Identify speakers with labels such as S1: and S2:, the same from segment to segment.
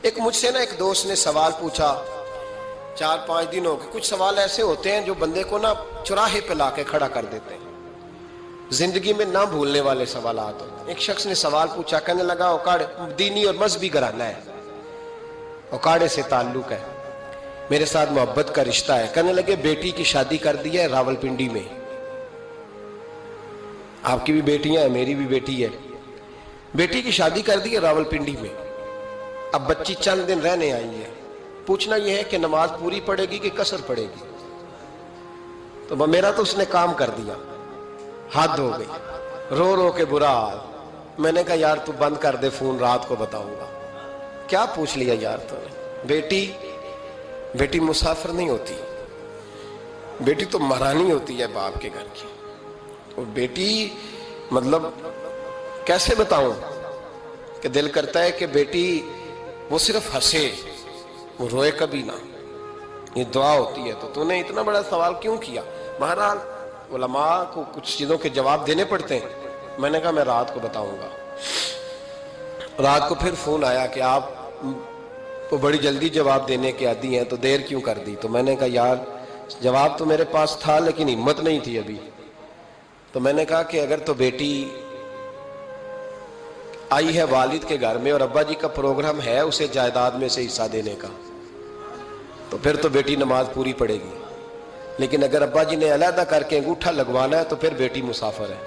S1: ایک مجھ سے نا ایک دوست نے سوال پوچھا 4-5 دنوں کے. کچھ سوال ایسے ہوتے ہیں جو بندے کو نا چوراہے پہ لا کے کھڑا کر دیتے ہیں, زندگی میں نہ بھولنے والے سوالات ہوتے ہیں. ایک شخص نے سوال پوچھا, کہنے لگا اوکاڑے دینی اور مذہبی گھرانہ ہے, اوکاڑے سے تعلق ہے, میرے ساتھ محبت کا رشتہ ہے. کہنے لگے بیٹی کی شادی کر دی ہے راول پنڈی میں. آپ کی بھی بیٹیاں ہیں, میری بھی بیٹی ہے. بیٹی کی شادی کر دی ہے راول پنڈی میں. اب بچی چند دن رہنے آئی ہے. پوچھنا یہ ہے کہ نماز پوری پڑے گی کہ قصر پڑے گی. تو میرا تو اس نے کام کر دیا, حد ہو گئی, رو رو کے برا حال. میں نے کہا یار تو بند کر دے فون, رات کو بتاؤں گا. کیا پوچھ لیا یار تو نے. بیٹی مسافر نہیں ہوتی, بیٹی تو مہرانی ہوتی ہے باپ کے گھر کی. اور بیٹی مطلب کیسے بتاؤں کہ دل کرتا ہے کہ بیٹی وہ صرف ہنسے, وہ روئے کبھی نہ. یہ دعا ہوتی ہے. تو نے اتنا بڑا سوال کیوں کیا؟ بہرحال علماء کو کچھ چیزوں کے جواب دینے پڑتے ہیں. میں نے کہا میں رات کو بتاؤں گا. رات کو پھر فون آیا کہ آپ وہ بڑی جلدی جواب دینے کے عادی ہیں تو دیر کیوں کر دی. تو میں نے کہا یار جواب تو میرے پاس تھا لیکن ہمت نہیں تھی ابھی. تو میں نے کہا کہ اگر تو بیٹی آئی ہے والد کے گھر میں اور ابا جی کا پروگرام ہے اسے جائیداد میں سے حصہ دینے کا, تو پھر تو بیٹی نماز پوری پڑے گی. لیکن اگر ابا جی نے علیحدہ کر کے انگوٹھا لگوانا ہے تو پھر بیٹی مسافر ہے.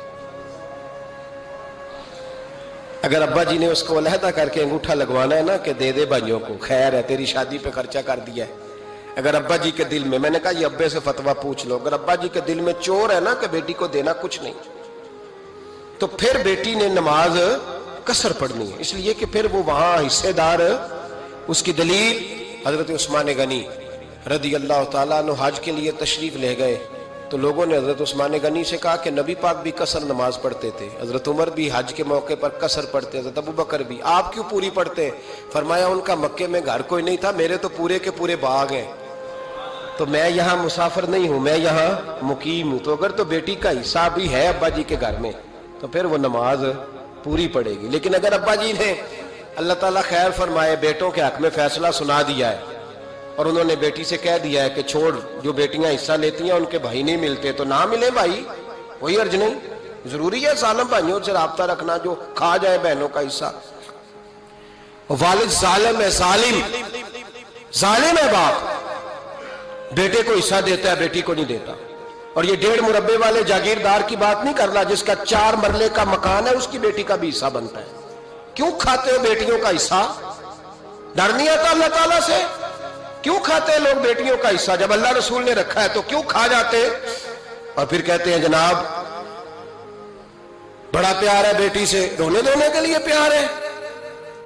S1: اگر ابا جی نے اس کو علیحدہ کر کے انگوٹھا لگوانا ہے نا کہ دے دے بھائیوں کو, خیر ہے تیری شادی پہ خرچہ کر دیا ہے. اگر ابا جی کے دل میں نے کہا یہ ابے سے فتویٰ پوچھ لو, اگر ابا جی کے دل میں چور ہے نا کہ بیٹی کو دینا کچھ نہیں, تو پھر بیٹی نے نماز قصر پڑھنی ہے. اس لیے کہ پھر وہ وہاں حصے دار. اس کی دلیل حضرت عثمان غنی رضی اللہ تعالیٰ عنہ حج کے لیے تشریف لے گئے تو لوگوں نے حضرت عثمان غنی سے کہا کہ نبی پاک بھی قصر نماز پڑھتے تھے, حضرت عمر بھی حج کے موقع پر قصر پڑھتے, حضرت ابو بکر بھی, آپ کیوں پوری پڑھتے؟ فرمایا ان کا مکے میں گھر کوئی نہیں تھا, میرے تو پورے کے پورے باغ ہیں, تو میں یہاں مسافر نہیں ہوں, میں یہاں مقیم ہوں. تو اگر تو بیٹی کا حصہ بھی ہے ابا جی کے گھر میں تو پھر وہ نماز پوری پڑے گی. لیکن اگر ابا جی نے اللہ تعالیٰ خیر فرمائے بیٹوں کے حق میں فیصلہ سنا دیا ہے اور انہوں نے بیٹی سے کہہ دیا ہے کہ چھوڑ, جو بیٹیاں حصہ لیتی ہیں ان کے بھائی نہیں ملتے تو نہ ملے بھائی, کوئی عرض نہیں. ضروری ہے ظالم بھائیوں سے رابطہ رکھنا جو کھا جائے بہنوں کا حصہ. والد ظالم ہے, ظالم ہے باپ, بیٹے کو حصہ دیتا ہے بیٹی کو نہیں دیتا. اور یہ 1.5 مربے والے جاگیردار کی بات نہیں کر رہا جس کا 4 مرلے کا مکان ہے, اس کی بیٹی کا بھی حصہ بنتا ہے. کیوں کھاتے ہو بیٹیوں کا حصہ؟ ڈر نہیں آتا اللہ تعالیٰ سے؟ کیوں کھاتے ہیں لوگ بیٹیوں کا حصہ؟ جب اللہ رسول نے رکھا ہے تو کیوں کھا جاتے اور پھر کہتے ہیں جناب بڑا پیار ہے بیٹی سے, رونے دھونے کے لیے پیار ہے.